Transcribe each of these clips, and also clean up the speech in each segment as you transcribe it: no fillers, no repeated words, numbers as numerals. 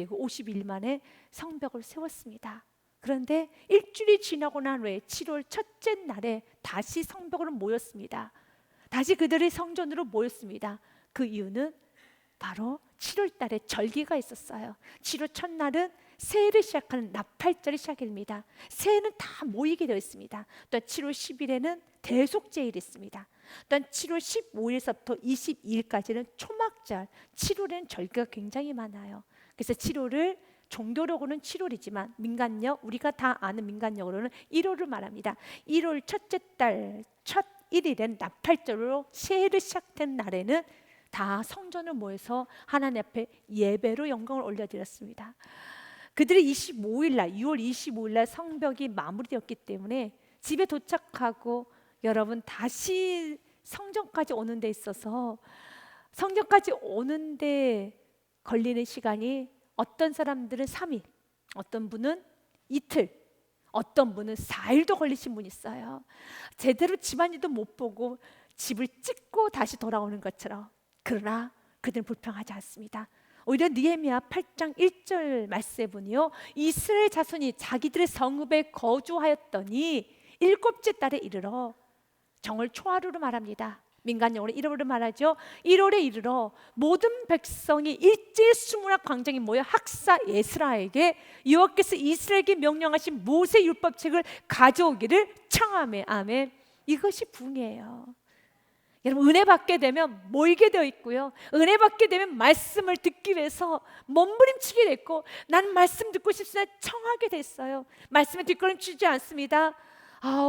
그리고 50일 만에 성벽을 세웠습니다. 그런데 일주일이 지나고 난 후에 7월 첫째 날에 다시 성벽으로 모였습니다. 다시 그들이 성전으로 모였습니다. 그 이유는 바로 7월 달에 절기가 있었어요. 7월 첫날은 새해를 시작하는 나팔절이 시작입니다. 새해는 다 모이게 되어 있습니다. 또 7월 10일에는 대속제일이 있습니다. 또한 7월 15일에서부터 22일까지는 초막절, 7월에는 절기가 굉장히 많아요. 그래서 7월을 종교력으로는 7월이지만 민간력, 우리가 다 아는 민간력으로는 1월을 말합니다. 1월 첫째 달 첫 1일엔 나팔절로 새해를 시작된 날에는 다 성전을 모여서 하나님 앞에 예배로 영광을 올려드렸습니다. 그들이 25일 날, 6월 25일 날 성벽이 마무리되었기 때문에 집에 도착하고 여러분 다시 성전까지 오는 데 있어서 성전까지 오는 데 걸리는 시간이 어떤 사람들은 3일, 어떤 분은 이틀, 어떤 분은 4일도 걸리신 분이 있어요. 제대로 집안일도 못 보고 집을 찍고 다시 돌아오는 것처럼. 그러나 그들은 불평하지 않습니다. 오히려 느헤미야 8장 1절 말씀에 보니요, 이스라엘 자손이 자기들의 성읍에 거주하였더니 7째 달에 이르러, 정월 초하루로 말합니다. 민간용어로 1월로 말하죠. 1월에 이르러 모든 백성이 일제히 수문학 광장에 모여 학사 에스라에게 여호와께서 이스라엘에게 명령하신 모세 율법책을 가져오기를 청하매. 아멘. 이것이 부흥이에요. 여러분, 은혜 받게 되면 모이게 되어 있고요, 은혜 받게 되면 말씀을 듣기 위해서 몸부림치게 됐고, 나는 말씀 듣고 싶습니다 청하게 됐어요. 말씀에 뒷걸음치지 않습니다.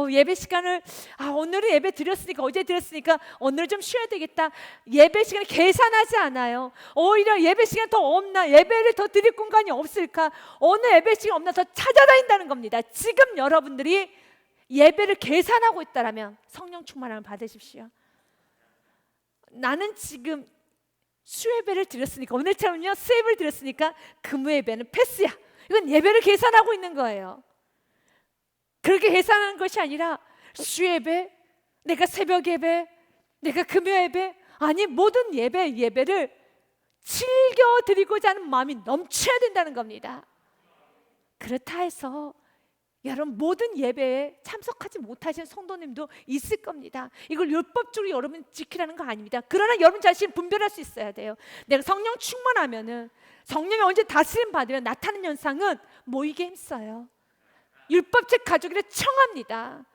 예배 시간을 오늘은 예배 드렸으니까, 어제 드렸으니까 오늘 좀 쉬어야 되겠다. 예배 시간을 계산하지 않아요. 오히려 예배 시간 더 없나, 예배를 더 드릴 공간이 없을까, 오늘 예배 시간 없나 더 찾아다닌다는 겁니다. 지금 여러분들이 예배를 계산하고 있다라면 성령 충만함을 받으십시오. 나는 지금 수예배를 드렸으니까, 오늘처럼요 수예배를 드렸으니까 금요예배는 패스야. 이건 예배를 계산하고 있는 거예요. 그렇게 계산하는 것이 아니라 수예배, 내가 새벽 예배, 내가 금요 예배, 아니 모든 예배를 즐겨드리고자 하는 마음이 넘쳐야 된다는 겁니다. 그렇다 해서 여러분 모든 예배에 참석하지 못하시는 성도님도 있을 겁니다. 이걸 율법적으로 여러분 지키라는 거 아닙니다. 그러나 여러분 자신을 분별할 수 있어야 돼요. 내가 성령 충만하면은, 성령이 언제 다스림 받으면 나타나는 현상은 모이게 힘써요. 율법책 가져오기를 청합니다.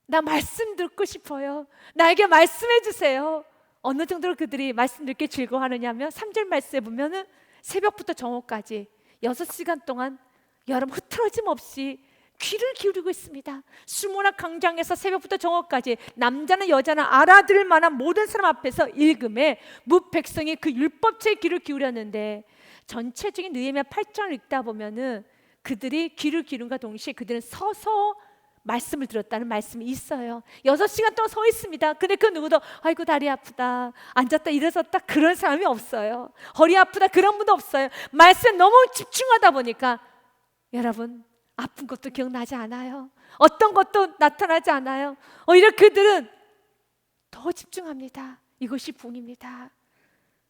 나 말씀 듣고 싶어요. 나에게 말씀해 주세요. 어느 정도로 그들이 말씀 듣게 즐거워하느냐면 3절 말씀에 보면은 새벽부터 정오까지 6시간 동안 여러분 흐트러짐 없이 귀를 기울이고 있습니다. 수문학 광장에서 새벽부터 정오까지 남자나 여자나 알아들을 만한 모든 사람 앞에서 읽음에 무백성이 그 율법책에 귀를 기울였는데, 전체적인 느헤미야 8장을 읽다 보면은 그들이 귀를 기울인과 동시에 그들은 서서 말씀을 들었다는 말씀이 있어요. 6시간 동안 서 있습니다. 근데 그 누구도 아이고 다리 아프다, 앉았다 일어섰다 그런 사람이 없어요. 허리 아프다 그런 분도 없어요. 말씀에 너무 집중하다 보니까 여러분 아픈 것도 기억나지 않아요. 어떤 것도 나타나지 않아요. 오히려 그들은 더 집중합니다. 이것이 부흥입니다.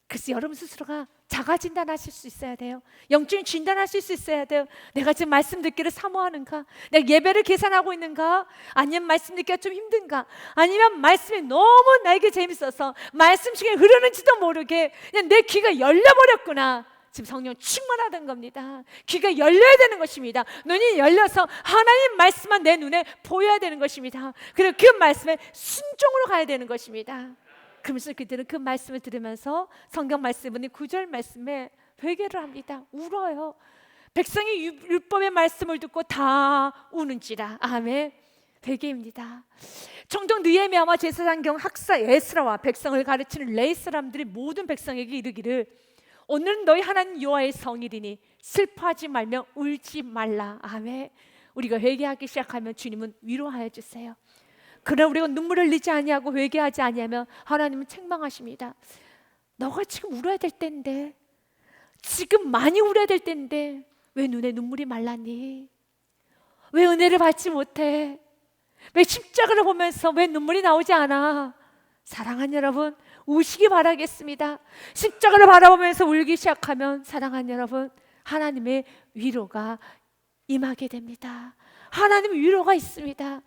그래서 여러분 스스로가 자가 진단하실 수 있어야 돼요. 영적인 진단하실 수 있어야 돼요. 내가 지금 말씀 듣기를 사모하는가? 내가 예배를 계산하고 있는가? 아니면 말씀 듣기가 좀 힘든가? 아니면 말씀이 너무 나에게 재밌어서 말씀 시간이 흐르는지도 모르게 그냥 내 귀가 열려버렸구나. 지금 성령 충만하다는 겁니다. 귀가 열려야 되는 것입니다. 눈이 열려서 하나님 말씀만 내 눈에 보여야 되는 것입니다. 그리고 그 말씀에 순종으로 가야 되는 것입니다. 그러면서 그들은 그 말씀을 들으면서 성경 말씀을 보니 9절 말씀에 회개를 합니다. 울어요. 백성이 율법의 말씀을 듣고 다 우는지라. 아멘. 회개입니다. 종종 느헤미야와 제사장경 학사 에스라와 백성을 가르치는 레위 사람들이 모든 백성에게 이르기를, 오늘은 너희 하나님 여호와의 성일이니 슬퍼하지 말며 울지 말라. 아멘. 우리가 회개하기 시작하면 주님은 위로하여 주세요. 그러나 우리가 눈물을 흘리지 아니하고 회개하지 아니하면 하나님은 책망하십니다. 너가 지금 울어야 될 때인데, 지금 많이 울어야 될 때인데 왜 눈에 눈물이 말랐니? 왜 은혜를 받지 못해? 왜 십자가를 보면서 왜 눈물이 나오지 않아? 사랑하는 여러분, 우시기 바라겠습니다. 십자가를 바라보면서 울기 시작하면 사랑하는 여러분, 하나님의 위로가 임하게 됩니다. 하나님의 위로가 있습니다.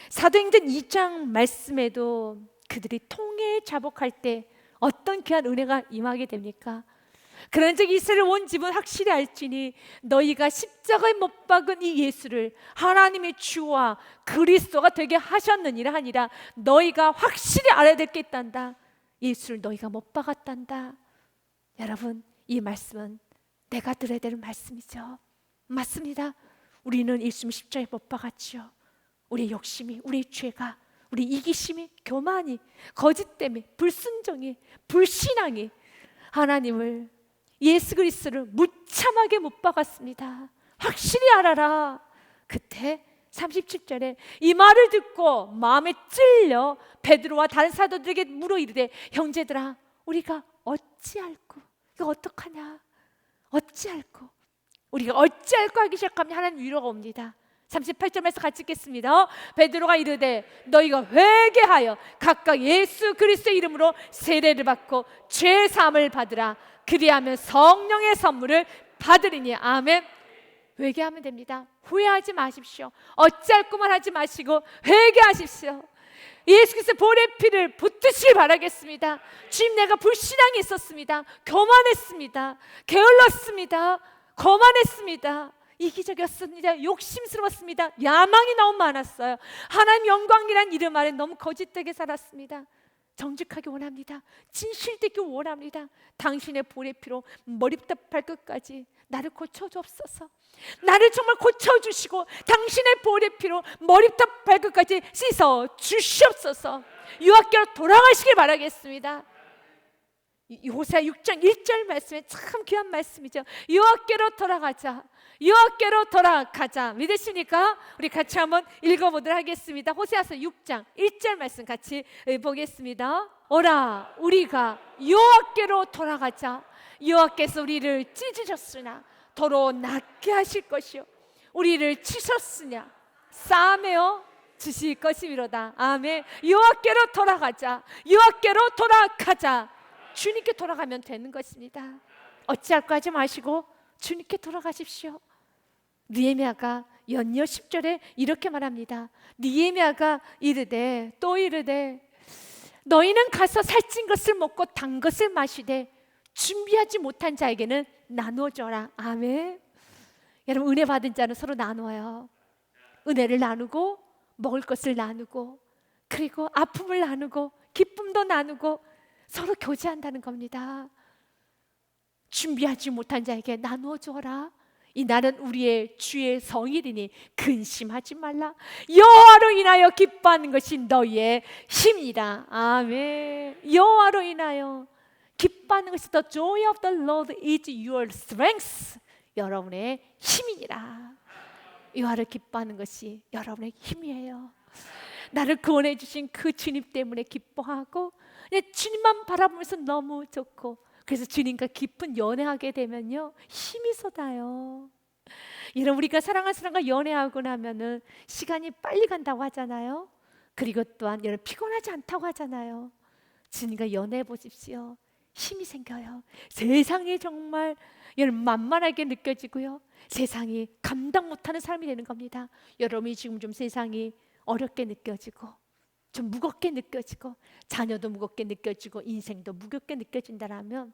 사도행전 2장 말씀에도 그들이 통해 자복할 때 어떤 귀한 은혜가 임하게 됩니까? 그런즉 이스라엘 온 집은 확실히 알지니 너희가 십자가에 못 박은 이 예수를 하나님의 주와 그리스도가 되게 하셨느니라 하니라. 너희가 확실히 알아야 될 게 있단다. 예수를 너희가 못 박았단다. 여러분, 이 말씀은 내가 들어야 되는 말씀이죠. 맞습니다. 우리는 예수님 십자가에 못 박았죠. 우리의 욕심이, 우리의 죄가, 우리 이기심이, 교만이, 거짓됨이, 불순종이, 불신앙이 하나님을, 예수 그리스도를 무참하게 못 박았습니다. 확실히 알아라. 그때 37절에 이 말을 듣고 마음에 찔려 베드로와 다른 사도들에게 물어 이르되 형제들아 우리가 어찌할꼬? 이거 어떡하냐? 어찌할꼬? 우리가 어찌할꼬 하기 시작하면 하나님 위로가 옵니다. 38절에서 같이 읽겠습니다. 베드로가 이르되 너희가 회개하여 각각 예수 그리스도의 이름으로 세례를 받고 죄 사함을 받으라. 그리하면 성령의 선물을 받으리니. 아멘. 회개하면 됩니다. 후회하지 마십시오. 어찌할꼬만 하지 마시고 회개하십시오. 예수 그리스도의 보혈의 피를 붙드시길 바라겠습니다. 주님, 내가 불신앙이 있었습니다. 교만했습니다. 게을렀습니다. 거만했습니다. 이기적이었습니다. 욕심스러웠습니다. 야망이 너무 많았어요. 하나님 영광이란 이름 아래 너무 거짓되게 살았습니다. 정직하게 원합니다. 진실되게 원합니다. 당신의 보혈의 피로 머리부터 발끝까지 나를 고쳐주옵소서. 나를 정말 고쳐주시고 당신의 보혈의 피로 머리부터 발끝까지 씻어 주시옵소서. 유학교로 돌아가시길 바라겠습니다. 호세아 6장 1절 말씀에 참 귀한 말씀이죠. 유학교로 돌아가자. 유학교로 돌아가자. 믿으십니까? 우리 같이 한번 읽어보도록 하겠습니다. 호세아서 6장 1절 말씀 같이 보겠습니다. 오라 우리가 여호와께로 돌아가자. 여호와께서 우리를 찢으셨으나 도로 낫게 하실 것이요 우리를 치셨으냐 싸매어 주실 것이미로다. 아멘. 여호와께로 돌아가자. 여호와께로 돌아가자. 주님께 돌아가면 되는 것입니다. 어찌할까 하지 마시고 주님께 돌아가십시오. 느헤미야가 연여 10절에 이렇게 말합니다. 느헤미야가 이르되 또 이르되 너희는 가서 살찐 것을 먹고 단 것을 마시되 준비하지 못한 자에게는 나누어 줘라. 아멘. 여러분, 은혜 받은 자는 서로 나눠요. 은혜를 나누고 먹을 것을 나누고 그리고 아픔을 나누고 기쁨도 나누고 서로 교제한다는 겁니다. 준비하지 못한 자에게 나누어 줘라. 이 날은 우리의 주의 성일이니 근심하지 말라. 여호와로 인하여 기뻐하는 것이 너희의 힘이다. 아멘. 여호와로 인하여 기뻐하는 것이 The joy of the Lord is your strength. 여러분의 힘이니라. 여호와를 기뻐하는 것이 여러분의 힘이에요. 나를 구원해 주신 그 주님 때문에 기뻐하고 주님만 바라보면서 너무 좋고, 그래서 주님과 깊은 연애하게 되면요 힘이 솟아요. 여러분, 우리가 사랑하는 사람과 연애하고 나면은 시간이 빨리 간다고 하잖아요. 그리고 또한 여러분 피곤하지 않다고 하잖아요. 주님과 연애해 보십시오. 힘이 생겨요. 세상이 정말 여러분 만만하게 느껴지고요. 세상이 감당 못하는 삶이 되는 겁니다. 여러분이 지금 좀 세상이 어렵게 느껴지고 좀 무겁게 느껴지고 자녀도 무겁게 느껴지고 인생도 무겁게 느껴진다라면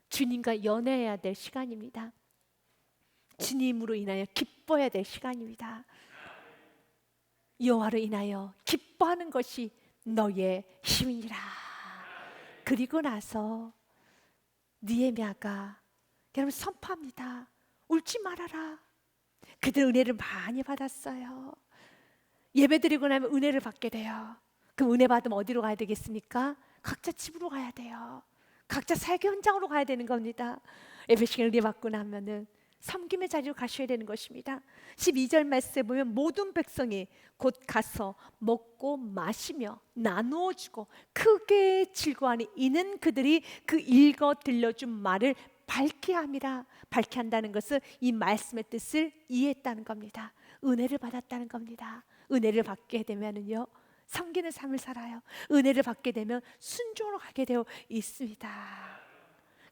주님과 연애해야 될 시간입니다. 주님으로 인하여 기뻐해야 될 시간입니다. 여호와로 인하여 기뻐하는 것이 너의 힘이니라. 그리고 나서 느헤미야가 여러분 선포합니다. 울지 말아라. 그들 은혜를 많이 받았어요. 예배드리고 나면 은혜를 받게 돼요. 그럼 은혜 받으면 어디로 가야 되겠습니까? 각자 집으로 가야 돼요. 각자 설교 현장으로 가야 되는 겁니다. 예배시간 은혜 받고 나면은 섬김의 자리로 가셔야 되는 것입니다. 12절 말씀에 보면 모든 백성이 곧 가서 먹고 마시며 나누어 주고 크게 즐거워하니 이는 그들이 그 읽어 들려준 말을 밝게 함이라. 밝게 한다는 것은 이 말씀의 뜻을 이해했다는 겁니다. 은혜를 받았다는 겁니다. 은혜를 받게 되면은요 섬기는 삶을 살아요. 은혜를 받게 되면 순종으로 가게 되어 있습니다.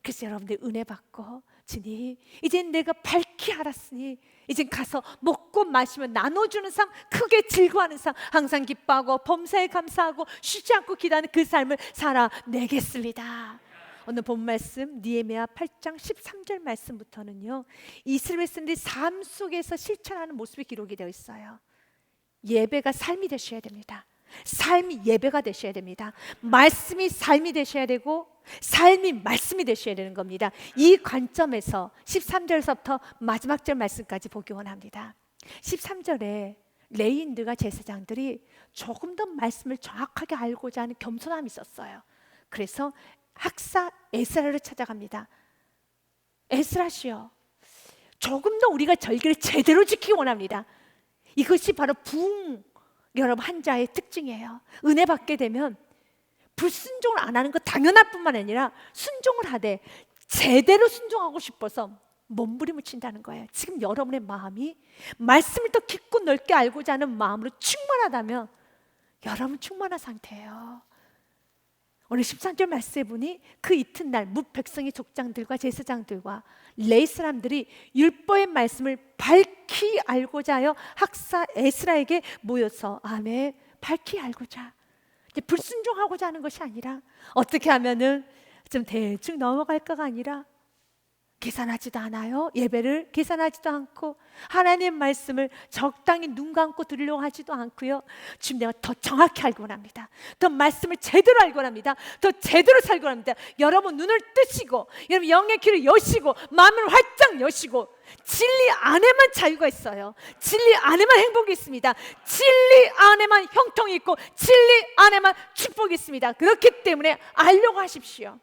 그래서 여러분들 은혜 받고 주님, 이젠 내가 밝히 알았으니 이젠 가서 먹고 마시며 나눠주는 삶, 크게 즐거워하는 삶, 항상 기뻐하고 범사에 감사하고 쉬지 않고 기도하는 그 삶을 살아내겠습니다. 오늘 본 말씀 느헤미야 8장 13절 말씀부터는요, 이스라엘 백성들이 삶 속에서 실천하는 모습이 기록이 되어 있어요. 예배가 삶이 되셔야 됩니다. 삶이 예배가 되셔야 됩니다. 말씀이 삶이 되셔야 되고 삶이 말씀이 되셔야 되는 겁니다. 이 관점에서 13절서부터 마지막 절 말씀까지 보기 원합니다. 13절에 레위인들과 제사장들이 조금 더 말씀을 정확하게 알고자 하는 겸손함이 있었어요. 그래서 학사 에스라를 찾아갑니다. 에스라시여, 조금 더 우리가 절기를 제대로 지키기 원합니다. 이것이 바로 부흥 여러분 한 자의 특징이에요. 은혜 받게 되면 불순종을 안 하는 것 당연할 뿐만 아니라 순종을 하되 제대로 순종하고 싶어서 몸부림을 친다는 거예요. 지금 여러분의 마음이 말씀을 더 깊고 넓게 알고자 하는 마음으로 충만하다면 여러분 충만한 상태예요. 오늘 13절 말씀해 보니 그 이튿날 뭇 백성의 족장들과 제사장들과 레위 사람들이 율법의 말씀을 밝히 알고자 하여 학사 에스라에게 모여서 아멘, 밝히 알고자, 이제 불순종하고자 하는 것이 아니라 어떻게 하면은 좀 대충 넘어갈까가 아니라 계산하지도 않아요. 예배를 계산하지도 않고 하나님의 말씀을 적당히 눈 감고 들으려고 하지도 않고요. 지금 내가 더 정확히 알고 합니다. 더 말씀을 제대로 알고 합니다. 더 제대로 살고 합니다. 여러분 눈을 뜨시고 여러분 영의 귀를 여시고 마음을 활짝 여시고 진리 안에만 자유가 있어요. 진리 안에만 행복이 있습니다. 진리 안에만 형통이 있고 진리 안에만 축복이 있습니다. 그렇기 때문에 알려고 하십시오.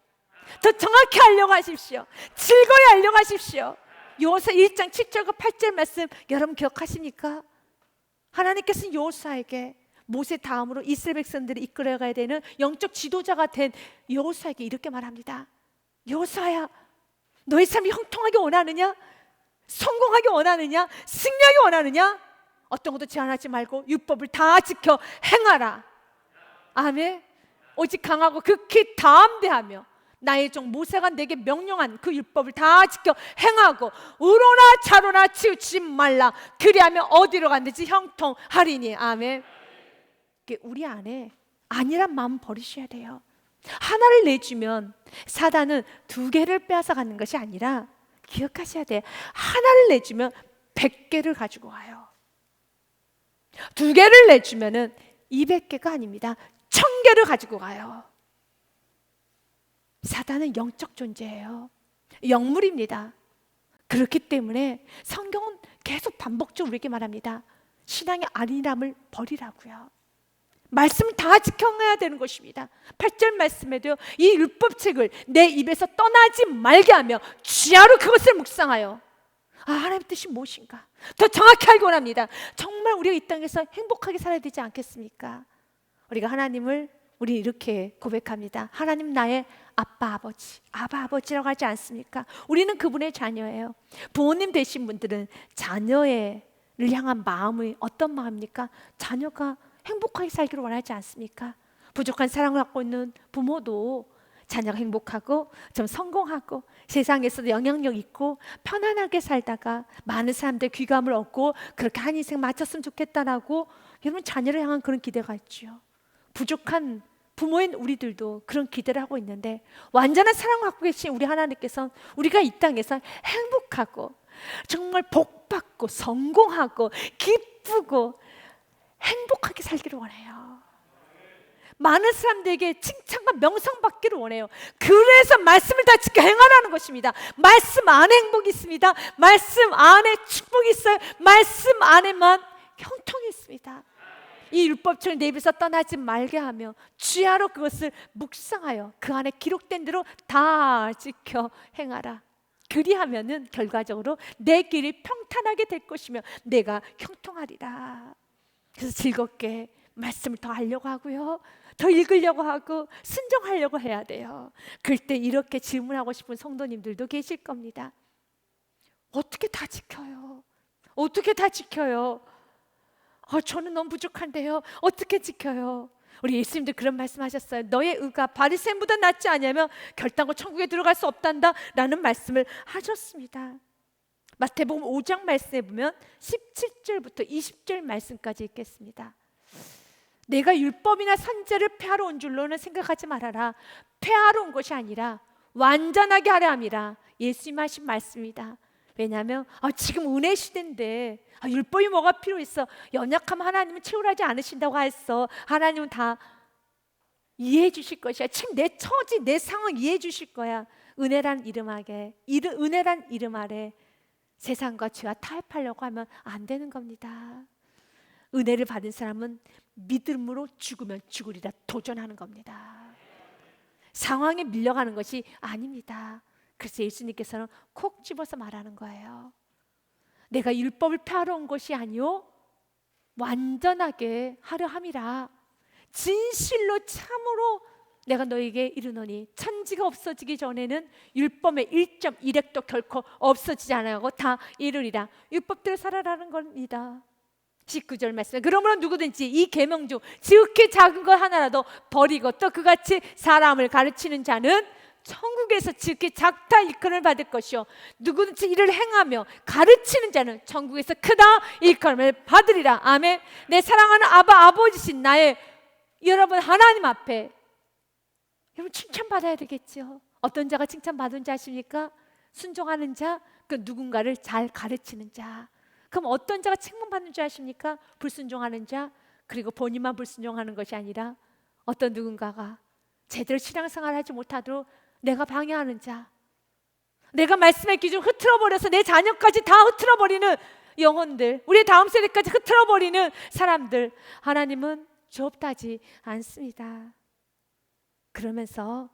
더 정확히 알려고 하십시오. 즐거이 알려고 하십시오. 여호수아 1장 7절과 8절 말씀 여러분 기억하십니까? 하나님께서는 여호수아에게 모세 다음으로 이스라엘 백성들을 이끌어가야 되는 영적 지도자가 된 여호수아에게 이렇게 말합니다. 여호수아야, 너의 삶이 형통하게 원하느냐? 성공하게 원하느냐? 승리하게 원하느냐? 어떤 것도 제한하지 말고 율법을 다 지켜 행하라. 아멘. 오직 강하고 극히 담대하며 나의 종 모세가 내게 명령한 그 율법을 다 지켜 행하고 의로나 자로나 치우치지 말라. 그리하면 어디로 갔는지 형통하리니. 아멘. 우리 안에 아니란 마음 버리셔야 돼요. 하나를 내주면 사단은 두 개를 빼앗아 가는 것이 아니라 기억하셔야 돼요. 하나를 내주면 100개를 가지고 와요. 두 개를 내주면 200개가 아닙니다. 1000개를 가지고 가요. 사단은 영적 존재예요. 영물입니다. 그렇기 때문에 성경은 계속 반복적으로 우리에게 말합니다. 신앙의 안일함을 버리라고요. 말씀을 다 지켜내야 되는 것입니다. 8절 말씀에도 이 율법책을 내 입에서 떠나지 말게 하며 주야로 그것을 묵상하여. 하나님의 뜻이 무엇인가 더 정확히 알기 원합니다. 정말 우리가 이 땅에서 행복하게 살아야 되지 않겠습니까? 우리가 하나님을 우리 이렇게 고백합니다. 하나님 나의 아빠 아버지, 아바 아버지라고 하지 않습니까? 우리는 그분의 자녀예요. 부모님 되신 분들은 자녀를 향한 마음이 어떤 마음입니까? 자녀가 행복하게 살기를 원하지 않습니까? 부족한 사랑을 갖고 있는 부모도 자녀가 행복하고 좀 성공하고 세상에서도 영향력 있고 편안하게 살다가 많은 사람들의 귀감을 얻고 그렇게 한 인생 마쳤으면 좋겠다라고 여러분 자녀를 향한 그런 기대가 있죠. 부족한 부모인 우리들도 그런 기대를 하고 있는데 완전한 사랑을 갖고 계신 우리 하나님께서는 우리가 이 땅에서 행복하고 정말 복받고 성공하고 기쁘고 행복하게 살기를 원해요. 많은 사람들에게 칭찬과 명성받기를 원해요. 그래서 말씀을 다 지켜 행하라는 것입니다. 말씀 안에 행복이 있습니다. 말씀 안에 축복이 있어요. 말씀 안에만 형통이 있습니다. 이 율법책을 내 입에서 떠나지 말게 하며 주야로 그것을 묵상하여 그 안에 기록된 대로 다 지켜 행하라. 그리하면은 결과적으로 내 길이 평탄하게 될 것이며 내가 형통하리라. 그래서 즐겁게 말씀을 더 하려고 하고요, 더 읽으려고 하고 순종하려고 해야 돼요. 그럴 때 이렇게 질문하고 싶은 성도님들도 계실 겁니다. 어떻게 다 지켜요? 어떻게 다 지켜요? 저는 너무 부족한데요. 어떻게 지켜요? 우리 예수님도 그런 말씀하셨어요. 너의 의가 바리새인보다 낫지 않냐면 결단코 천국에 들어갈 수 없단다 라는 말씀을 하셨습니다. 마태복음 5장 말씀에 보면 17절부터 20절 말씀까지 읽겠습니다. 내가 율법이나 선제를 폐하러 온 줄로는 생각하지 말아라. 폐하러 온 것이 아니라 완전하게 하려 함이라. 예수님 하신 말씀입니다. 왜냐하면 지금 은혜 시대인데 율법이 뭐가 필요 있어. 연약하면 하나님은 채울하지 않으신다고 했어. 하나님은 다 이해해 주실 것이야. 지금 내 처지, 내 상황 이해해 주실 거야. 은혜란 이름 아래 세상과 죄와 타협하려고 하면 안 되는 겁니다. 은혜를 받은 사람은 믿음으로 죽으면 죽으리라 도전하는 겁니다. 상황에 밀려가는 것이 아닙니다. 그래서 예수님께서는 콕 집어서 말하는 거예요. 내가 율법을 폐하러 온 것이 아니요 완전하게 하려 함이라. 진실로 참으로 내가 너에게 이르노니 천지가 없어지기 전에는 율법의 1.1획도 결코 없어지지 않아요. 다 이루리라. 율법대로 살아라는 겁니다. 19절 말씀에 그러므로 누구든지 이 계명 중 지극히 작은 것 하나라도 버리고 또 그같이 사람을 가르치는 자는 천국에서 지극히 작다 일컬음을 받을 것이요 누구든지 이를 행하며 가르치는 자는 천국에서 크다 일컬음을 받으리라. 아멘. 내 사랑하는 아버지신 나의 여러분 하나님 앞에 여러분 칭찬받아야 되겠죠. 어떤 자가 칭찬받은 자 아십니까? 순종하는 자, 그 누군가를 잘 가르치는 자. 그럼 어떤 자가 책망받는 줄 아십니까? 불순종하는 자, 그리고 본인만 불순종하는 것이 아니라 어떤 누군가가 제대로 신앙생활을 하지 못하도록 내가 방해하는 자, 내가 말씀의 기준을 흐트러버려서 내 자녀까지 다 흐트러버리는 영혼들, 우리 다음 세대까지 흐트러버리는 사람들, 하나님은 좁다지 않습니다. 그래서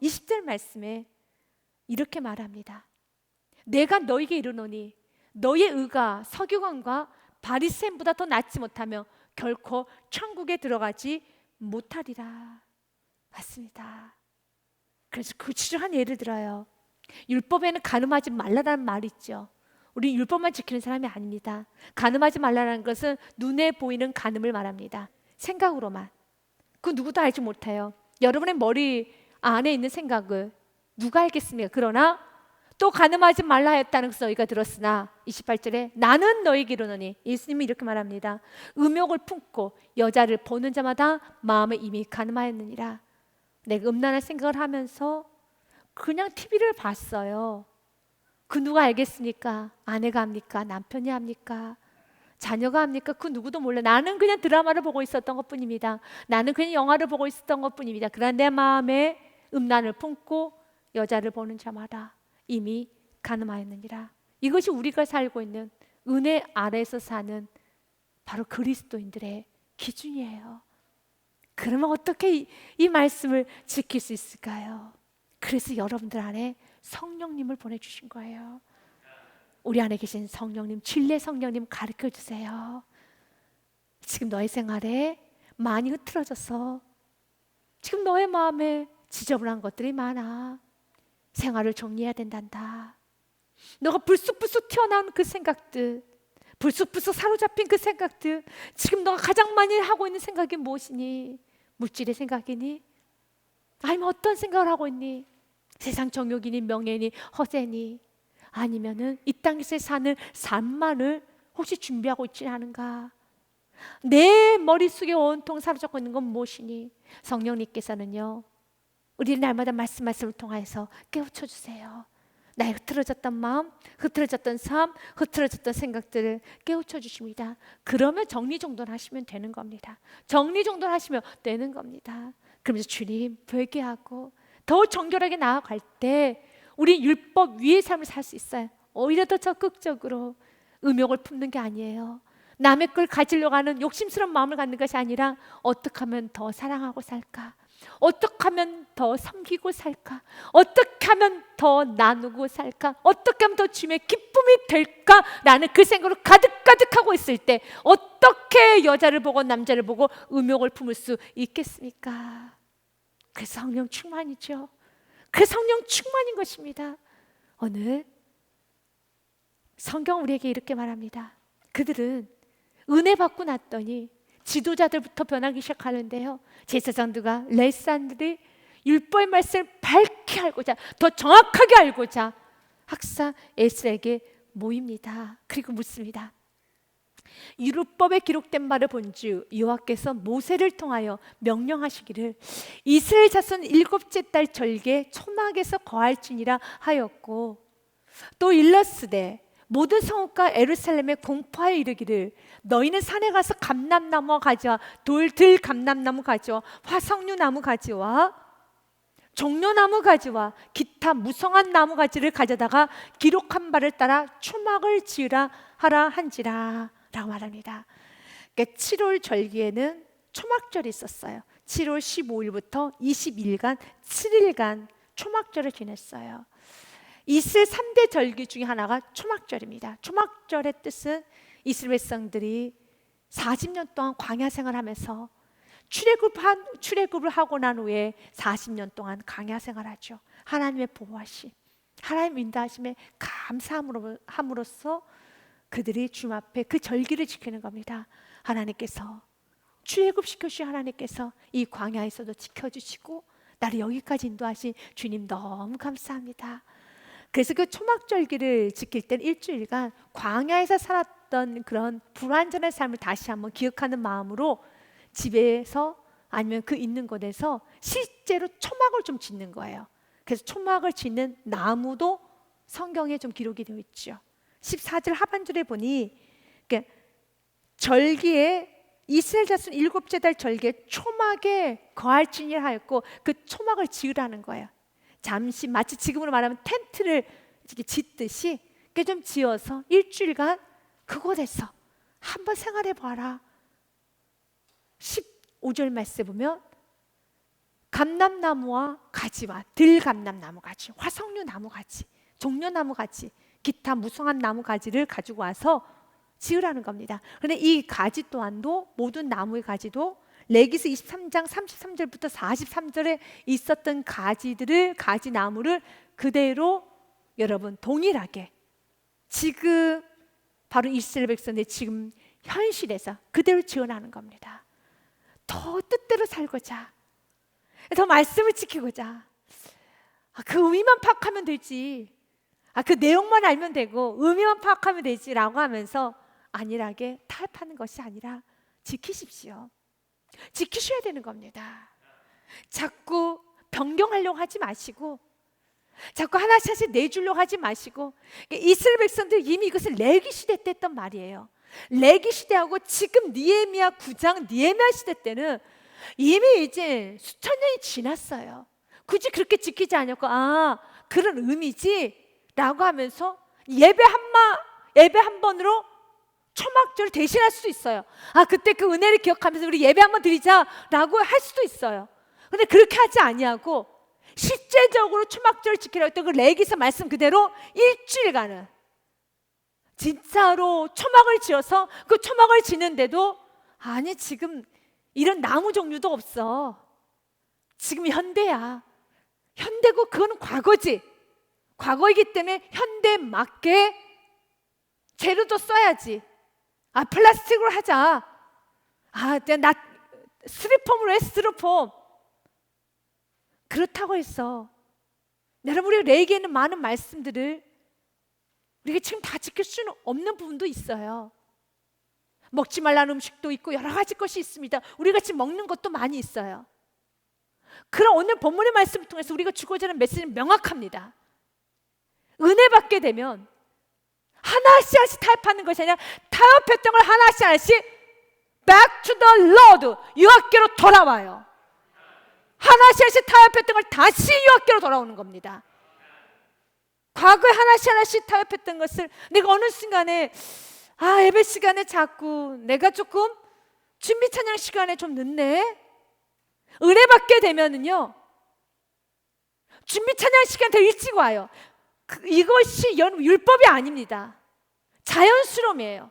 20절 말씀에 이렇게 말합니다. 내가 너에게 이르노니 너의 의가 서기관과 바리새인보다 더 낫지 못하며 결코 천국에 들어가지 못하리라. 맞습니다. 그래서 구체적인 예를 들어요. 율법에는 간음하지 말라라는 말이 있죠. 우리 율법만 지키는 사람이 아닙니다. 간음하지 말라는 것은 눈에 보이는 간음을 말합니다. 생각으로만. 그 누구도 알지 못해요. 여러분의 머리 안에 있는 생각을 누가 알겠습니까? 그러나 또 간음하지 말라 했다는 것을 너희가 들었으나 28절에 나는 너희에게 이르노니 예수님이 이렇게 말합니다. 음욕을 품고 여자를 보는 자마다 마음에 이미 간음하였느니라. 내가 음란한 생각을 하면서 그냥 TV를 봤어요. 그 누가 알겠습니까? 아내가 합니까? 남편이 합니까? 자녀가 합니까? 그 누구도 몰라. 나는 그냥 드라마를 보고 있었던 것뿐입니다. 나는 그냥 영화를 보고 있었던 것뿐입니다. 그러나 내 마음에 음란을 품고 여자를 보는 자마다 이미 간음하였느니라. 이것이 우리가 살고 있는 은혜 아래에서 사는 바로 그리스도인들의 기준이에요. 그러면 어떻게 이 말씀을 지킬 수 있을까요? 그래서 여러분들 안에 성령님을 보내주신 거예요. 우리 안에 계신 성령님, 진리의 성령님 가르쳐 주세요. 지금 너의 생활에 많이 흐트러져서 지금 너의 마음에 지저분한 것들이 많아. 생활을 정리해야 된단다. 너가 불쑥불쑥 튀어나온 그 생각들, 불쑥불쑥 사로잡힌 그 생각들, 지금 너가 가장 많이 하고 있는 생각이 무엇이니? 물질의 생각이니? 아니면 어떤 생각을 하고 있니? 세상 정욕이니 명예니 허세니? 아니면은 이 땅에서 사는 삶만을 혹시 준비하고 있지 않은가? 내 머릿속에 온통 사로잡고 있는 건 무엇이니? 성령님께서는요 우리 날마다 말씀을 통해서 깨우쳐 주세요. 나의 흐트러졌던 마음, 흐트러졌던 삶, 흐트러졌던 생각들을 깨우쳐 주십니다. 그러면 정리정돈하시면 되는 겁니다. 정리정돈하시면 되는 겁니다. 그러면서 주님 회개하고 더 정결하게 나아갈 때 우리 율법 위의 삶을 살 수 있어요. 오히려 더 적극적으로 음욕을 품는 게 아니에요. 남의 걸 가지려고 하는 욕심스러운 마음을 갖는 것이 아니라 어떻게 하면 더 사랑하고 살까? 어떻게 하면 더 섬기고 살까? 어떻게 하면 더 나누고 살까? 어떻게 하면 더 주님의 기쁨이 될까? 라는 그 생각으로 가득가득하고 있을 때 어떻게 여자를 보고 남자를 보고 음욕을 품을 수 있겠습니까? 그 성령 충만이죠. 그 성령 충만인 것입니다. 오늘 성경 우리에게 이렇게 말합니다. 그들은 은혜 받고 났더니 지도자들부터 변하기 시작하는데요. 제사장들과 레위사들이 율법의 말씀을 밝게 알고자, 더 정확하게 알고자 학사 에스라에게 모입니다. 그리고 묻습니다. 율법에 기록된 바를 본즉 여호와께서 모세를 통하여 명령하시기를 이스라엘 자손 일곱째 달 절기에 초막에서 거할지니라 하였고, 또 일러스되 모든 성읍과 예루살렘에 공포하여 이르기를 너희는 산에 가서 감람나무와 가지와 돌들 감람나무 가지와 화석류 나무 가지와 종려나무 가지와 기타 무성한 나무 가지를 가져다가 기록한 바를 따라 초막을 지으라 하라 한지라 라고 말합니다. 그러니까 7월 절기에는 초막절이 있었어요. 7월 15일부터 20일간 7일간 초막절을 지냈어요. 이스라엘 3대 절기 중에 하나가 초막절입니다. 초막절의 뜻은 이스라엘 백성들이 40년 동안 광야 생활하면서 출애굽을 하고 난 후에 40년 동안 광야 생활하죠. 하나님의 보호하심, 하나님 인도하심에 감사함으로써 그들이 주님 앞에 그 절기를 지키는 겁니다. 하나님께서 출애굽시켜주신 하나님께서 이 광야에서도 지켜주시고 나를 여기까지 인도하신 주님 너무 감사합니다. 그래서 그 초막절기를 지킬 땐 일주일간 광야에서 살았던 그런 불완전한 삶을 다시 한번 기억하는 마음으로 집에서 아니면 그 있는 곳에서 실제로 초막을 좀 짓는 거예요. 그래서 초막을 짓는 나무도 성경에 좀 기록이 되어 있죠. 14절 하반절에 보니 절기에 이스라엘 자손 일곱째 달 절기에 초막에 거할지니라 하였고 그 초막을 지으라는 거예요. 잠시 마치 지금으로 말하면 텐트를 이렇게 짓듯이 좀 지어서 일주일간 그곳에서 한번 생활해 봐라. 15절 말씀에 보면 감람나무와 가지와 들감람나무 가지, 화석류 나무 가지, 종려나무 가지, 기타 무성한 나무 가지를 가지고 와서 지으라는 겁니다. 그런데 이 가지 또한도 모든 나무의 가지도 레위기 23장 33절부터 43절에 있었던 가지 나무를 그대로 여러분 동일하게 지금 바로 이스라엘 백성들 지금 현실에서 그대로 지어나는 겁니다. 더 뜻대로 살고자, 더 말씀을 지키고자, 그 의미만 파악하면 되지, 그 내용만 알면 되고 의미만 파악하면 되지라고 하면서 안일하게 타협하는 것이 아니라 지키십시오. 지키셔야 되는 겁니다. 자꾸 변경하려고 하지 마시고, 자꾸 하나씩 내주려고 하지 마시고. 이스라엘 백성들 이미 이것을 레위 시대 때 했던 말이에요. 레위 시대하고 지금 느헤미야 9장 느헤미야 시대 때는 이미 이제 수천 년이 지났어요. 굳이 그렇게 지키지 않았고 그런 의미지 라고 하면서 예배 한 번으로 초막절을 대신할 수도 있어요. 그때 그 은혜를 기억하면서 우리 예배 한번 드리자라고 할 수도 있어요. 근데 그렇게 하지 아니하고 실제적으로 초막절을 지키라고 했던 그 레위기서 말씀 그대로 일주일간은 진짜로 초막을 지어서 그 초막을 지는데도 지금 이런 나무 종류도 없어. 지금 현대야. 현대고 그거는 과거지. 과거이기 때문에 현대에 맞게 재료도 써야지. 플라스틱으로 하자. 나 스티로폼으로 해, 스티로폼. 그렇다고 해서 여러분, 우리가 레위기에 있는 많은 말씀들을 우리가 지금 다 지킬 수는 없는 부분도 있어요. 먹지 말라는 음식도 있고 여러 가지 것이 있습니다. 우리가 지금 먹는 것도 많이 있어요. 그럼 오늘 본문의 말씀을 통해서 우리가 주고자 하는 메시지는 명확합니다. 은혜 받게 되면 하나씩 타협하는 것이 아니라 타협했던 걸 하나씩 back to the Lord, 유학교로 돌아와요. 하나씩 타협했던 걸 다시 유학교로 돌아오는 겁니다. 과거에 하나씩 타협했던 것을 내가 어느 순간에 예배 시간에 자꾸 내가 조금 준비 찬양 시간에 좀 늦네. 은혜 받게 되면은요, 준비 찬양 시간 더 일찍 와요. 이것이 율법이 아닙니다. 자연스러움이에요.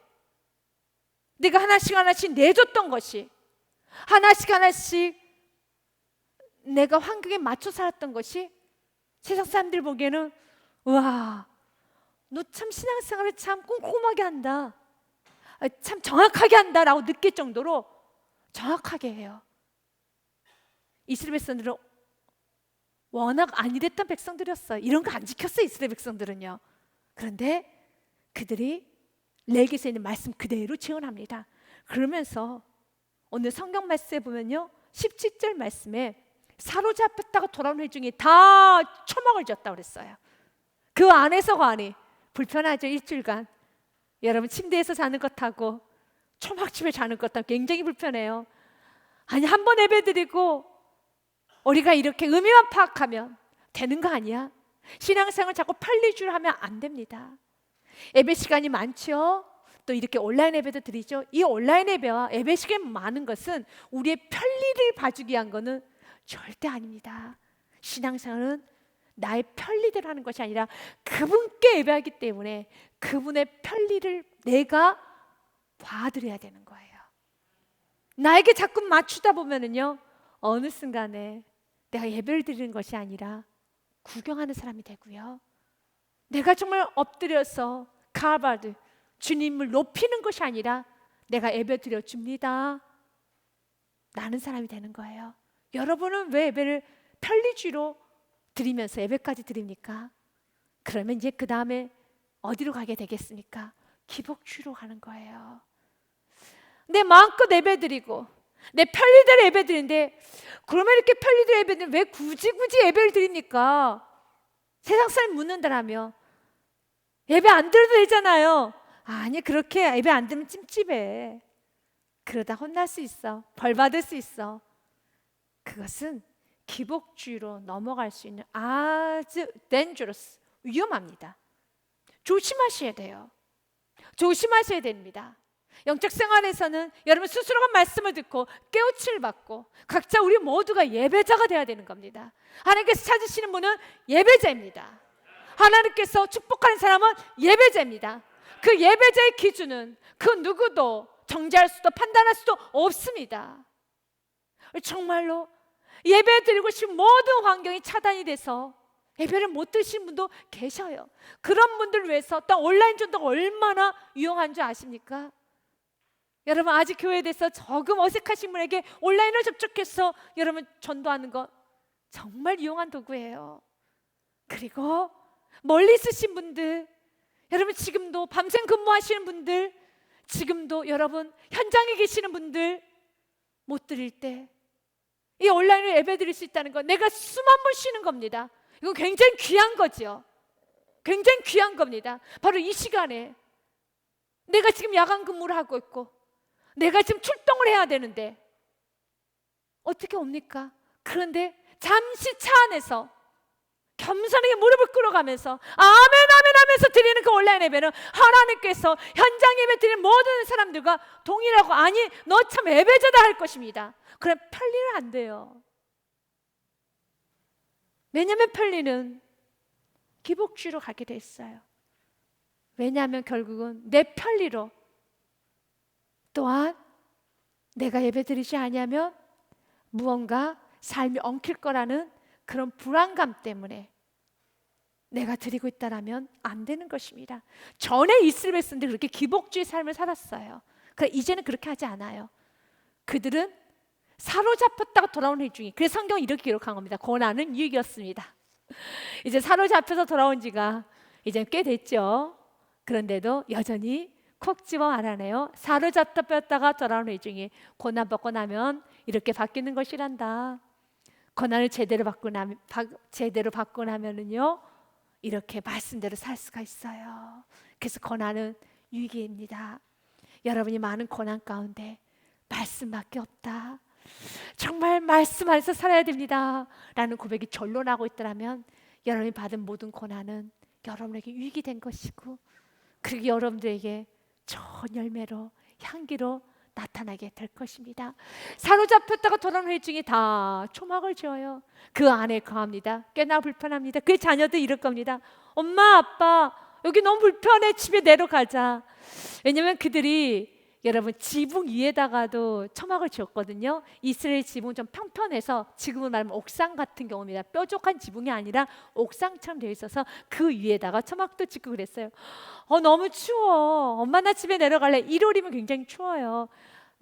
내가 하나씩 내줬던 것이, 하나씩 내가 환경에 맞춰 살았던 것이 세상 사람들 보기에는 와, 너 참 신앙생활을 참 꼼꼼하게 한다, 참 정확하게 한다라고 느낄 정도로 정확하게 해요. 이스라엘 백성들은 워낙 안일했던 백성들이었어요. 이런 거 안 지켰어요, 이스라엘 백성들은요. 그런데 그들이 레위기서에 있는 말씀 그대로 지원합니다. 그러면서 오늘 성경 말씀에 보면요, 17절 말씀에 사로잡혔다가 돌아온 회중이 다 초막을 지었다고 그랬어요. 그 안에서가 아니 불편하죠. 일주일간 여러분 침대에서 자는 것하고 초막집에 자는 것하고 굉장히 불편해요. 아니 한 번 예배드리고 우리가 이렇게 의미만 파악하면 되는 거 아니야? 신앙생활 자꾸 편리주의를 하면 안 됩니다. 예배 시간이 많죠. 또 이렇게 온라인 예배도 드리죠. 이 온라인 예배와 예배 시간이 많은 것은 우리의 편리를 봐주기 위한 거는 절대 아닙니다. 신앙생활은 나의 편리대로 하는 것이 아니라 그분께 예배하기 때문에 그분의 편리를 내가 봐드려야 되는 거예요. 나에게 자꾸 맞추다 보면은요, 어느 순간에 내가 예배를 드리는 것이 아니라 구경하는 사람이 되고요, 내가 정말 엎드려서 카바드 주님을 높이는 것이 아니라 내가 예배 드려줍니다 라는 사람이 되는 거예요. 여러분은 왜 예배를 편리주의로 드리면서 예배까지 드립니까? 그러면 이제 그 다음에 어디로 가게 되겠습니까? 기복주의로 가는 거예요. 내 마음껏 예배 드리고 내 편리대로 예배 드리는데, 그러면 이렇게 편리대로 예배 드리면 왜 굳이 예배를 드립니까? 세상 사람 묻는다라며 예배 안 드려도 되잖아요. 아니 그렇게 예배 안 드리면 찜찜해. 그러다 혼날 수 있어. 벌 받을 수 있어. 그것은 기복주의로 넘어갈 수 있는 아주 dangerous, 위험합니다. 조심하셔야 돼요. 조심하셔야 됩니다. 영적 생활에서는 여러분 스스로가 말씀을 듣고 깨우침을 받고 각자 우리 모두가 예배자가 되어야 되는 겁니다. 하나님께서 찾으시는 분은 예배자입니다. 하나님께서 축복하는 사람은 예배자입니다. 그 예배자의 기준은 그 누구도 정죄할 수도 판단할 수도 없습니다. 정말로 예배 드리고 싶은 모든 환경이 차단이 돼서 예배를 못 드시는 분도 계셔요. 그런 분들을 위해서 또 온라인 전도가 얼마나 유용한 줄 아십니까? 여러분 아직 교회에 대해서 조금 어색하신 분에게 온라인을 접촉해서 여러분 전도하는 거 정말 유용한 도구예요. 그리고 멀리 있으신 분들, 여러분 지금도 밤샘 근무하시는 분들, 지금도 여러분 현장에 계시는 분들, 못 드릴 때 이 온라인으로 예배 드릴 수 있다는 건 내가 숨 한 번 쉬는 겁니다. 이거 굉장히 귀한 거죠. 굉장히 귀한 겁니다. 바로 이 시간에 내가 지금 야간 근무를 하고 있고 내가 지금 출동을 해야 되는데 어떻게 옵니까? 그런데 잠시 차 안에서 겸손하게 무릎을 꿇어가면서 아멘 하면서 드리는 그 온라인 예배는 하나님께서 현장 예배 드리는 모든 사람들과 동일하고, 아니 너 참 예배자다 할 것입니다. 그럼 편리는 안 돼요. 왜냐하면 편리는 기복주의로 가게 돼 있어요. 왜냐하면 결국은 내 편리로, 또한 내가 예배드리지 아니하면 무언가 삶이 엉킬 거라는 그런 불안감 때문에 내가 드리고 있다라면 안 되는 것입니다. 전에 이스라엘 백성들이 그렇게 기복주의 삶을 살았어요. 그러니까 이제는 그렇게 하지 않아요. 그들은 사로잡혔다가 돌아온 회중이, 그래서 성경은 이렇게 기록한 겁니다. 고난은 유익이었습니다. 이제 사로잡혀서 돌아온 지가 이제 꽤 됐죠. 그런데도 여전히 콕 집어 말하네요. 사로잡혔다가 돌아온 회중이 고난 받고 나면 이렇게 바뀌는 것이란다. 고난을 제대로 받고 나면은요, 이렇게 말씀대로 살 수가 있어요. 그래서 고난은 유익입니다. 여러분이 많은 고난 가운데 말씀밖에 없다, 정말 말씀 안에서 살아야 됩니다 라는 고백이 절로나고 있더라면 여러분이 받은 모든 고난은 여러분에게 유익이 된 것이고, 그리고 여러분들에게 좋은 열매로, 향기로 나타나게 될 것입니다. 사로잡혔다가 돌아온 회중이 다 초막을 지어요. 그 안에 거합니다. 꽤나 불편합니다. 그 자녀들 이럴 겁니다. 엄마 아빠 여기 너무 불편해, 집에 내려가자. 왜냐하면 그들이 여러분 지붕 위에다가도 초막을 지었거든요. 이스라엘 지붕은 좀 평평해서 지금은 말하면 옥상 같은 경우입니다. 뾰족한 지붕이 아니라 옥상처럼 되어 있어서 그 위에다가 초막도 짓고 그랬어요. 너무 추워, 엄마 나 집에 내려갈래. 1월이면 굉장히 추워요.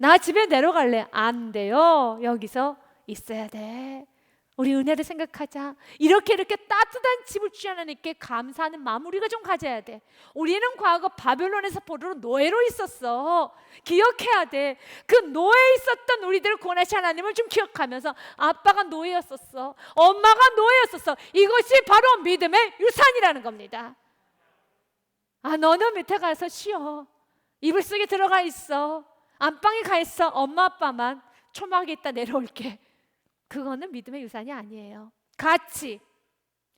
나 집에 내려갈래. 안 돼요. 여기서 있어야 돼. 우리 은혜를 생각하자. 이렇게 따뜻한 집을 주신 하나님께 감사하는 마음 우리가 좀 가져야 돼. 우리는 과거 바벨론에서 포로로 노예로 있었어. 기억해야 돼. 그 노예에 있었던 우리들을 구원하신 하나님을 좀 기억하면서, 아빠가 노예였었어, 엄마가 노예였었어. 이것이 바로 믿음의 유산이라는 겁니다. 너는 밑에 가서 쉬어. 이불 속에 들어가 있어. 안방에 가 있어. 엄마 아빠만 초막에 있다 내려올게. 그거는 믿음의 유산이 아니에요. 같이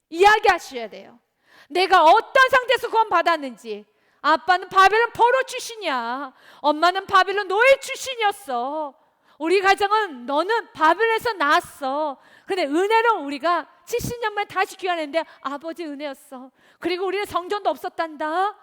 이야기하셔야 돼요. 내가 어떤 상태에서 구원 받았는지. 아빠는 바벨론 포로 출신이야. 엄마는 바벨론 노예 출신이었어. 우리 가정은 너는 바벨론에서 나왔어. 근데 은혜로 우리가 70년 만에 다시 귀환했는데 아버지 은혜였어. 그리고 우리는 성전도 없었단다.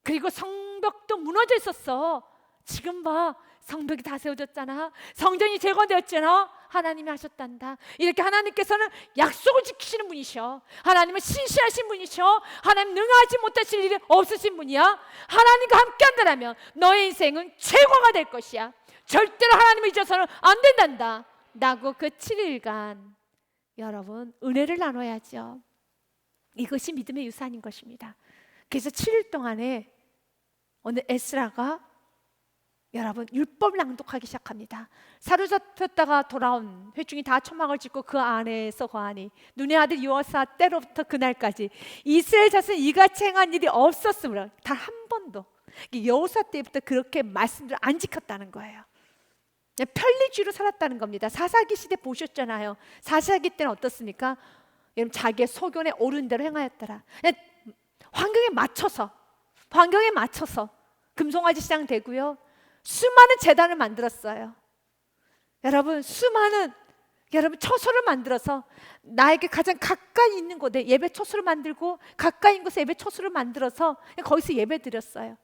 그리고 성벽도 무너져 있었어. 지금 봐, 성벽이 다 세워졌잖아. 성전이 재건되었잖아. 하나님이 하셨단다. 이렇게 하나님께서는 약속을 지키시는 분이셔. 하나님은 신실하신 분이셔. 하나님 능하지 못하실 일이 없으신 분이야. 하나님과 함께 한다면 너의 인생은 최고가 될 것이야. 절대로 하나님을 잊어서는 안 된단다. 라고 그 7일간 여러분 은혜를 나눠야죠. 이것이 믿음의 유산인 것입니다. 그래서 7일 동안에 오늘 에스라가 여러분 율법 낭독하기 시작합니다. 사로잡혔다가 돌아온 회중이 다 초막을 짓고 그 안에서 거하니 눈의 아들 여호사 때로부터 그날까지 이스라엘 자손 이같이 행한 일이 없었으므로 단 한 번도. 여호사 때부터 그렇게 말씀들을 안 지켰다는 거예요. 편리주의로 살았다는 겁니다. 사사기 시대 보셨잖아요. 사사기 때는 어떻습니까? 여러분 자기의 소견에 옳은 대로 행하였더라. 환경에 맞춰서 금송아지 시장 되고요. 수많은 제단을 만들었어요. 여러분 여러분 처소를 만들어서 나에게 가장 가까이 있는 곳에 예배 처소를 만들고 가까이 있는 곳에 예배 처소를 만들어서 거기서 예배 드렸어요.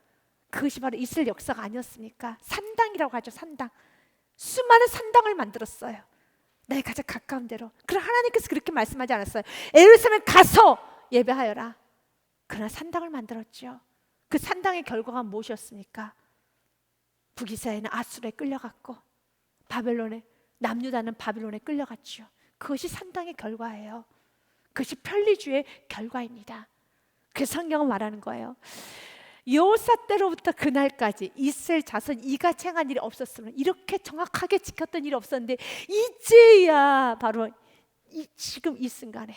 그것이 바로 이스라엘 역사가 아니었습니까? 산당이라고 하죠. 산당. 수많은 산당을 만들었어요. 나의 가장 가까운 데로. 그럼 하나님께서 그렇게 말씀하지 않았어요. 예루살렘에 가서 예배하여라. 그러나 산당을 만들었죠. 그 산당의 결과가 무엇이었습니까? 북이스라엘은 아수르에 끌려갔고 남유다는 바벨론에 끌려갔죠. 그것이 산당의 결과예요. 그것이 편리주의 결과입니다. 그래서 성경은 말하는 거예요. 여호사 때로부터 그날까지 이스라엘 자손 이같이 행한 일이 없었으면, 이렇게 정확하게 지켰던 일이 없었는데 이제야 바로 지금 이 순간에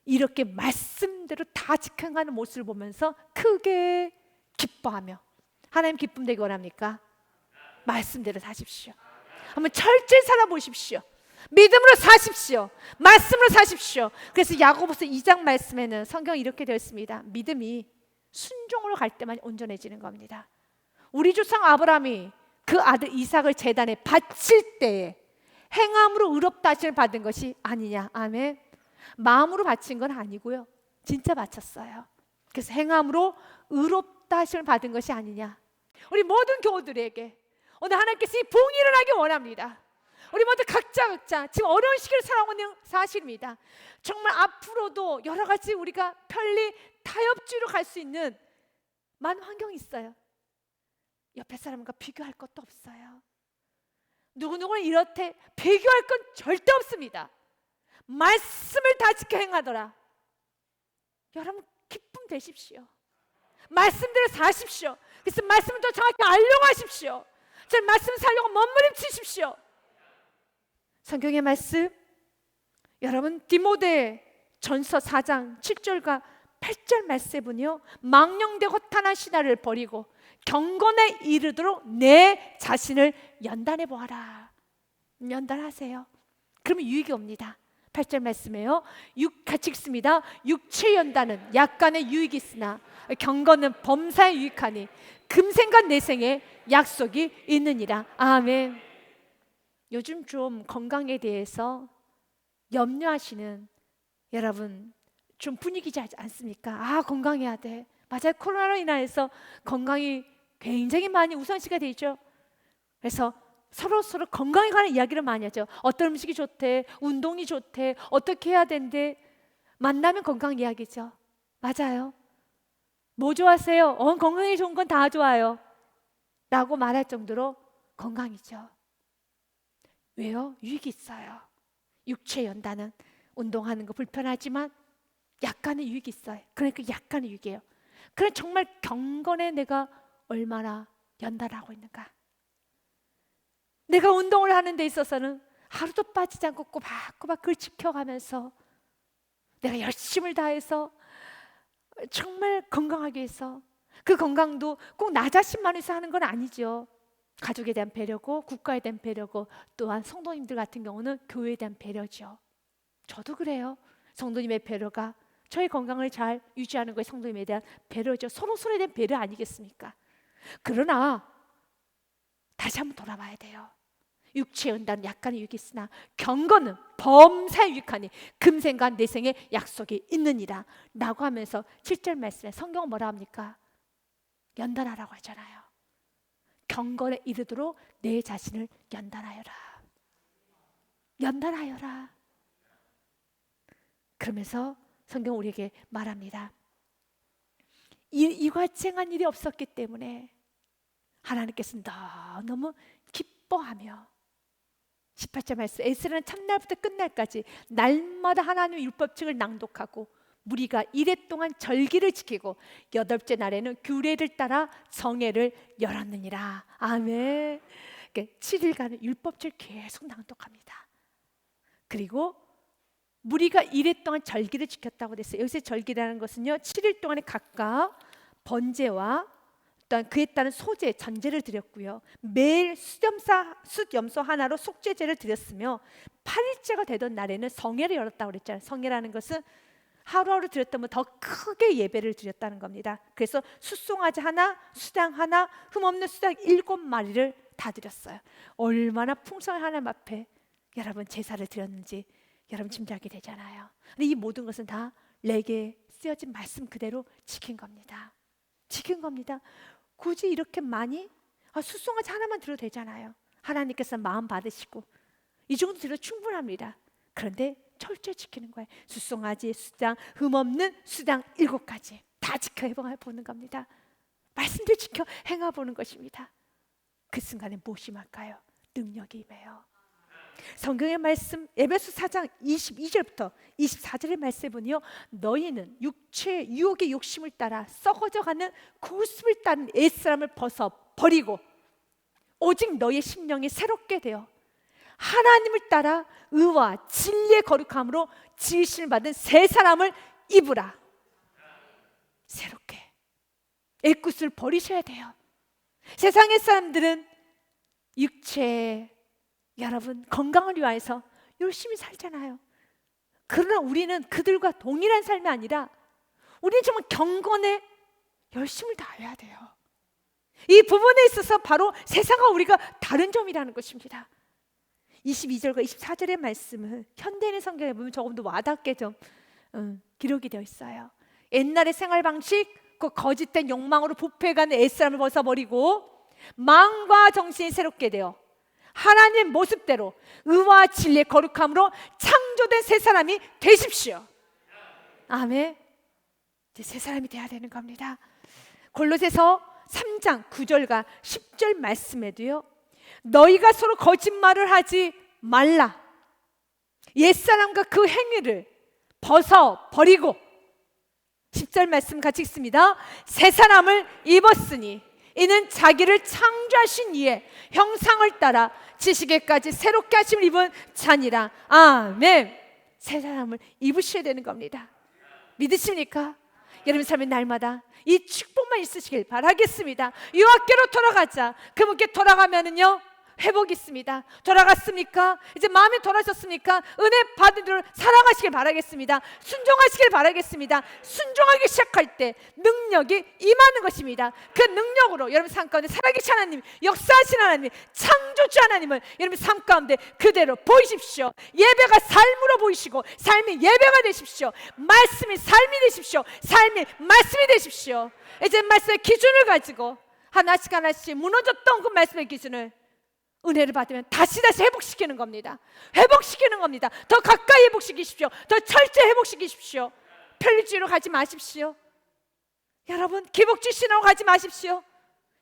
이렇게 말씀대로 다 지켜가는 모습을 보면서 크게 기뻐하며. 하나님 기쁨 되기 원합니까? 말씀대로 사십시오. 한번 철저히 살아보십시오. 믿음으로 사십시오. 말씀으로 사십시오. 그래서 야고보서 2장 말씀에는 성경이 이렇게 되어 있습니다. 믿음이 순종으로 갈 때만 온전해지는 겁니다. 우리 조상 아브라함이 그 아들 이삭을 제단에 바칠 때에 행함으로 의롭다 하심을 받은 것이 아니냐. 아멘. 마음으로 바친 건 아니고요. 진짜 바쳤어요. 그래서 행함으로 의롭다 하심을 받은 것이 아니냐. 우리 모든 교우들에게 오늘 하나님께서 이 부흥이 일어나기 원합니다. 우리 모두 각자 지금 어려운 시기를 살아오고 있는 사실입니다. 정말 앞으로도 여러 가지 우리가 편리 타협주의로 갈 수 있는 많은 환경이 있어요. 옆에 사람과 비교할 것도 없어요. 누구누구는 이렇대 비교할 건 절대 없습니다. 말씀을 다 지켜 행하더라. 여러분 기쁨 되십시오. 말씀대로 사십시오. 그래서 말씀을 더 정확히 알려고 하십시오. 저 말씀 살려고 몸부림치십시오. 성경의 말씀 여러분 디모데 전서 4장 7절과 8절 말씀에 보니요, 망령되 허탄한 신화를 버리고 경건에 이르도록 내 자신을 연단해 보아라. 연단하세요. 그러면 유익이 옵니다. 8절 말씀에요, 같이 읽습니다. 육체 연단은 약간의 유익이 있으나 경건은 범사에 유익하니 금생과 내생에 약속이 있느니라. 아멘. 요즘 좀 건강에 대해서 염려하시는 여러분 좀 분위기지 않습니까? 건강해야 돼. 맞아요. 코로나로 인해서 건강이 굉장히 많이 우선시가 되죠. 그래서 서로 건강에 관한 이야기를 많이 하죠. 어떤 음식이 좋대, 운동이 좋대, 어떻게 해야 된대. 만나면 건강 이야기죠. 맞아요. 뭐 좋아하세요? 건강에 좋은 건 다 좋아요 라고 말할 정도로 건강이죠. 왜요? 유익이 있어요. 육체 연단은 운동하는 거 불편하지만 약간의 유익이 있어요. 그러니까 약간의 유익이에요. 그럼 정말 경건에 내가 얼마나 연단하고 있는가? 내가 운동을 하는 데 있어서는 하루도 빠지지 않고 꼬박꼬박 그걸 지켜가면서 내가 열심을 다해서 정말 건강하기 위해서, 그 건강도 꼭 나 자신만 위해서 하는 건 아니죠. 가족에 대한 배려고, 국가에 대한 배려고, 또한 성도님들 같은 경우는 교회에 대한 배려죠. 저도 그래요. 성도님의 배려가 저의 건강을 잘 유지하는 거에 성도님에 대한 배려죠. 서로에 대한 배려 아니겠습니까? 그러나 다시 한번 돌아봐야 돼요. 육체의 연단은 약간의 유익이 있으나 경건은 범사에 유익하니 금생과 내생의 약속이 있느니라 라고 하면서 7절 말씀에 성경은 뭐라 합니까? 연단하라고 하잖아요. 경건에 이르도록 내 자신을 연단하여라. 연단하여라. 그러면서 성경은 우리에게 말합니다. 이와 쟁한 일이 없었기 때문에 하나님께서 너무 기뻐하며 18절 말씀, 에스라는 첫날부터 끝날까지 날마다 하나님의 율법책을 낭독하고 무리가 이레 동안 절기를 지키고 8째 날에는 규례를 따라 정회를 열었느니라. 아멘. 7일간은 율법책을 계속 낭독합니다. 그리고 무리가 이레 동안 절기를 지켰다고 됐어요. 여기서 절기라는 것은요, 7일 동안에 각각 번제와 또한 그에 따른 소제, 전제를 드렸고요, 매일 숫염소 하나로 속죄제를 드렸으며 8일째가 되던 날에는 성회를 열었다고 그랬잖아요. 성회라는 것은 하루하루 드렸다면 더 크게 예배를 드렸다는 겁니다. 그래서 숫송아지 하나, 수당 하나, 흠없는 수당 7마리를 다 드렸어요. 얼마나 풍성한 하나님 앞에 여러분 제사를 드렸는지 여러분 짐작이 되잖아요. 근데 이 모든 것은 다 레게에 쓰여진 말씀 그대로 지킨 겁니다. 지킨 겁니다. 굳이 이렇게 많이 숫송아지 하나만 드려도 되잖아요. 하나님께서 마음 받으시고 이 정도 드려도 충분합니다. 그런데 철저히 지키는 거예요. 숫송아지, 수당, 흠없는 수당 7가지 다 지켜 행해보는 겁니다. 말씀대로 지켜 행해보는 것입니다. 그 순간에 무엇이 임할까요? 능력이 임해요. 성경의 말씀 에베소 4장 22절부터 24절의 말씀에 보니요, 너희는 육체의 유혹의 욕심을 따라 썩어져가는 고습을 따른 옛사람을 벗어버리고 오직 너희의 심령이 새롭게 되어 하나님을 따라 의와 진리의 거룩함으로 지으심을 받은 새 사람을 입으라. 새롭게 옛것을 버리셔야 돼요. 세상의 사람들은 육체의 여러분 건강을 위하여서 열심히 살잖아요. 그러나 우리는 그들과 동일한 삶이 아니라 우리는 정말 경건에 열심을 다해야 돼요. 이 부분에 있어서 바로 세상과 우리가 다른 점이라는 것입니다. 22절과 24절의 말씀은 현대인의 성경에 보면 조금 더 와닿게 좀 기록이 되어 있어요. 옛날의 생활 방식, 그 거짓된 욕망으로 부패해가는 옛사람을 벗어버리고 마음과 정신이 새롭게 되어 하나님 모습대로 의와 진리의 거룩함으로 창조된 새 사람이 되십시오. 아멘. 이제 새 사람이 돼야 되는 겁니다. 골로새서 3장 9절과 10절 말씀에도요, 너희가 서로 거짓말을 하지 말라. 옛사람과 그 행위를 벗어버리고 10절 말씀 같이 읽습니다. 새 사람을 입었으니 이는 자기를 창조하신 이의 형상을 따라 지식에까지 새롭게 하심을 입은 자니라. 아멘. 새 사람을 입으셔야 되는 겁니다. 믿으십니까? 여러분 삶의 날마다 이 축복만 있으시길 바라겠습니다. 유학교로 돌아가자. 그분께 돌아가면은요 회복이 있습니다. 돌아갔습니까? 이제 마음이 돌아졌습니까? 은혜 받은 대로 살아가시길 바라겠습니다. 순종하시길 바라겠습니다. 순종하기 시작할 때 능력이 임하는 것입니다. 그 능력으로 여러분 삶 가운데 살아계신 하나님, 역사하신 하나님, 창조주 하나님을 여러분 삶 가운데 그대로 보이십시오. 예배가 삶으로 보이시고 삶이 예배가 되십시오. 말씀이 삶이 되십시오. 삶이 말씀이 되십시오. 이제 말씀의 기준을 가지고 하나씩 하나씩 무너졌던 그 말씀의 기준을 은혜를 받으면 다시 회복시키는 겁니다. 회복시키는 겁니다. 더 가까이 회복시키십시오. 더 철저히 회복시키십시오. 편리주의로 가지 마십시오. 여러분 기복주의 신앙으로 가지 마십시오.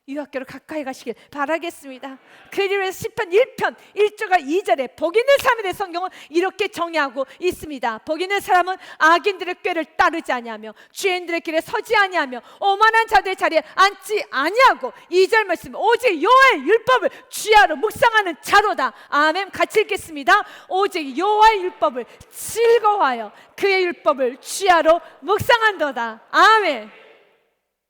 유학교로 가까이 가시길 바라겠습니다. 그리고 시편 1편 1절과 2절에 복 있는 사람에 대해 성경은 이렇게 정의하고 있습니다. 복 있는 사람은 악인들의 꾀를 따르지 아니하며 죄인들의 길에 서지 아니하며 오만한 자들의 자리에 앉지 아니하고 2절 말씀 오직 여호와의 율법을 주야로 묵상하는 자로다. 아멘. 같이 읽겠습니다. 오직 여호와의 율법을 즐거워하여 그의 율법을 주야로 묵상한도다. 아멘.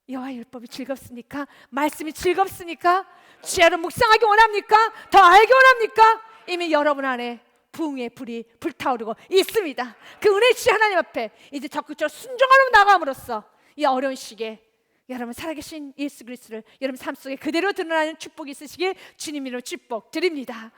여호와의 율법이 즐겁습니까? 말씀이 즐겁습니까? 주야로 묵상하기 원합니까? 더 알기 원합니까? 이미 여러분 안에 부흥의 불이 불타오르고 있습니다. 그 은혜의 주 하나님 앞에 이제 적극적으로 순종하러 나감으로써 이 어려운 시기에 여러분 살아계신 예수 그리스도를 여러분 삶 속에 그대로 드러나는 축복이 있으시길 주님 이름으로 축복 드립니다.